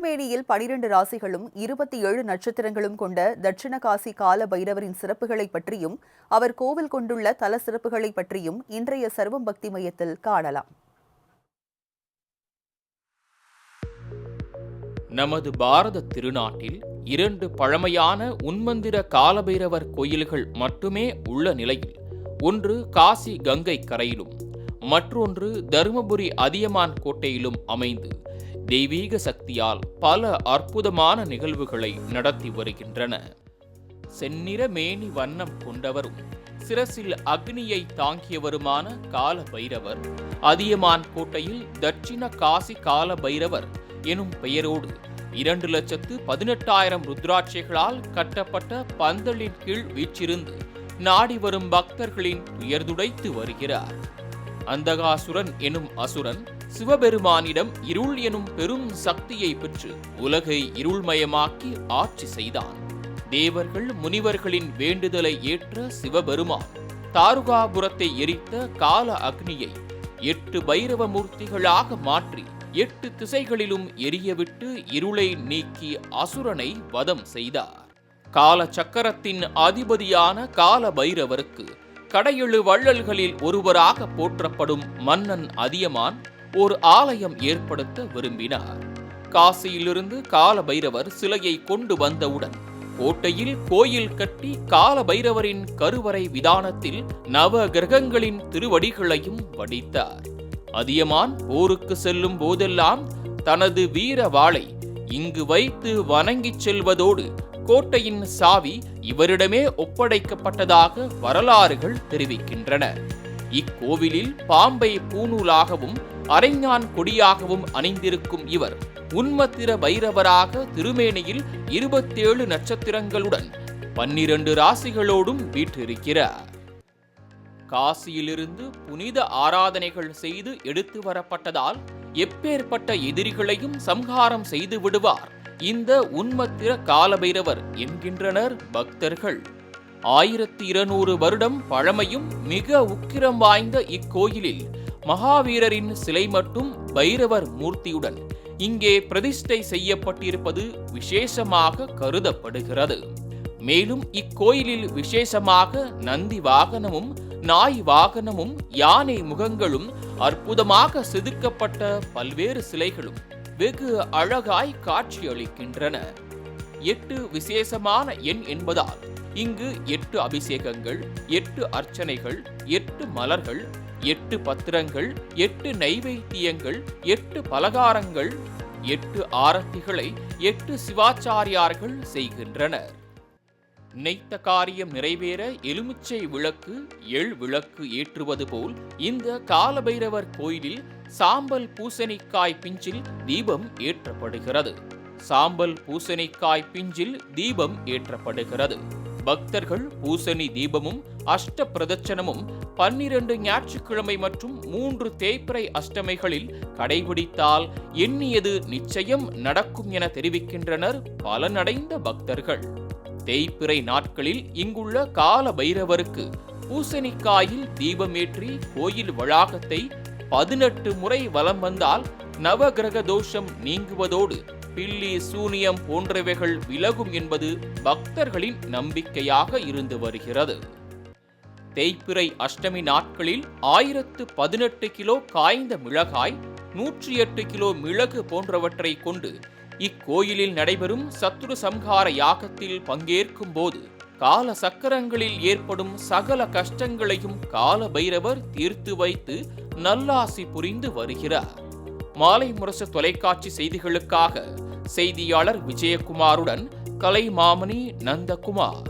திருமேனியில் 12 ராசிகளும் 27 நட்சத்திரங்களும் கொண்ட தட்சிண காசி கால பைரவரின் சிறப்புகளை பற்றியும் அவர் கோவில் கொண்டுள்ள தல சிறப்புகளை பற்றியும் இன்றைய சர்வம் பக்தி மையத்தில் காணலாம். நமது பாரத திருநாட்டில் 2 பழமையான உன்மந்திர காலபைரவர் கோயில்கள் மட்டுமே உள்ள நிலையில் ஒன்று காசி கங்கை கரையிலும் மற்றொன்று தருமபுரி அதியமான் கோட்டையிலும் அமைந்து தெய்வீக சக்தியால் பல அற்புதமான நிகழ்வுகளை நடத்தி வருகின்றன. செந்நிற மேனி வண்ணம் கொண்டவரும் சிரசில் அக்னியை தாங்கியவருமான கால பைரவர் அதியமான் கோட்டையில் தட்சிண காசி கால பைரவர் எனும் பெயரோடு 2,18,000 ருத்ராட்சைகளால் கட்டப்பட்ட பந்தலின் கீழ் வீற்றிருந்து நாடி வரும் பக்தர்களின் துயர்துடைத்து வருகிறார். அந்தகாசுரன் எனும் அசுரன் சிவபெருமானிடம் இருள் எனும் பெரும் சக்தியை பெற்று உலகை இருள்மயமாக்கி ஆட்சி செய்தான். தேவர்கள் முனிவர்களின் வேண்டுதலை ஏற்ற சிவபெருமான் தாருகாபுரத்தை எரித்த கால அக்னியை 8 பைரவ மூர்த்திகளாக மாற்றி 8 திசைகளிலும் எரியவிட்டு இருளை நீக்கி அசுரனை வதம் செய்தார். கால சக்கரத்தின் அதிபதியான கால பைரவருக்கு கடையெழு வள்ளல்களில் ஒருவராக போற்றப்படும் மன்னன் அதியமான் ஒரு ஆலயம் ஏற்படுத்த விரும்பினார். காசியிலிருந்து கால பைரவர் சிலையை கொண்டு வந்தவுடன் கோட்டையில் கோயில் கட்டி கால பைரவரின் கருவறை விதானத்தில் நவ கிரகங்களின் திருவடிகளையும் வடித்தார். அதியமான் போருக்கு செல்லும் போதெல்லாம் தனது வீர வாளை இங்கு வைத்து வணங்கிச் செல்வதோடு கோட்டையின் சாவி இவரிடமே ஒப்படைக்கப்பட்டதாக வரலாறுகள் தெரிவிக்கின்றன. இக்கோவிலில் பாம்பை பூநூலாகவும் அரைஞான் கொடியாகவும் அணிந்திருக்கும் இவர் உன்மத்திர பைரவராக திருமேனியில் 27 நட்சத்திரங்களுடன் 12 ராசிகளோடும் வீற்றிருக்கிறார். காசியிலிருந்து புனித ஆராதனைகள் செய்து எடுத்து வரப்பட்டதால் எப்பேற்பட்ட எதிரிகளையும் சம்ஹாரம் செய்து விடுவார் இந்த உன்மத்திர காலபைரவர் என்கின்றனர் பக்தர்கள். 1200 வருடம் பழமையும் மிக உக்கிரம் வாய்ந்த இக்கோயிலில் மகாவீரரின் சிலை மட்டும் பைரவர் மூர்த்தியுடன் இங்கே பிரதிஷ்டை செய்யப்பட்டிருப்பது விசேஷமாக கருதப்படுகிறது. மேலும் இக்கோயிலில் விசேஷமாக நந்தி வாகனமும் நாய் வாகனமும் யானை முகங்களும் அற்புதமாக செதுக்கப்பட்ட பல்வேறு சிலைகளும் வெகு அழகாய் காட்சியளிக்கின்றன. 8 விசேஷமான எண் என்பதால் இங்கு 8 அபிஷேகங்கள், 8 அர்ச்சனைகள், 8 மலர்கள், 8 பத்திரங்கள், 8 நைவேத்தியங்கள், 8 பலகாரங்கள், 8 ஆரத்திகளை 8 சிவாச்சாரியார்கள் செய்கின்றனர். நினைத்த காரியம் நிறைவேற எலுமிச்சை விளக்கு, எள் விளக்கு ஏற்றுவது போல் இந்த காலபைரவர் கோயிலில் சாம்பல் பூசணிக்காய் பிஞ்சில் தீபம் ஏற்றப்படுகிறது. சாம்பல் பூசணிக்காய் பிஞ்சில் தீபம் ஏற்றப்படுகிறது. பக்தர்கள் பூசணி தீபமும் அஷ்ட பிரதட்சணமும் 12 ஞாயிற்றுக்கிழமை மற்றும் 3 தேய்பிறை அஷ்டமைகளில் கடைபிடித்தால் எண்ணியது நிச்சயம் நடக்கும் என தெரிவிக்கின்றனர் பலனடைந்த பக்தர்கள். தேய்பிறை நாட்களில் இங்குள்ள கால பைரவருக்கு பூசணிக்காயில் தீபமேற்றி கோயில் வளாகத்தை 18 முறை வலம் வந்தால் நவகிரக தோஷம் நீங்குவதோடு பில்லி சூனியம் போன்றவைகள் விலகும் என்பது பக்தர்களின் நம்பிக்கையாக இருந்து வருகிறது. தேய்பிறை அஷ்டமி நாட்களில் 1018 கிலோ காய்ந்த மிளகாய், 108 கிலோ மிளகு போன்றவற்றை கொண்டு இக்கோயிலில் நடைபெறும் சத்துரு சம்ஹார யாகத்தில் பங்கேற்கும் போது கால சக்கரங்களில் ஏற்படும் சகல கஷ்டங்களையும் கால பைரவர் தீர்த்து வைத்து நல்லாசி புரிந்து வருகிறார். மாலை முரசு தொலைக்காட்சி செய்திகளுக்காக செய்தியாளர் விஜயகுமாருடன் கலைமாமணி நந்தகுமார்.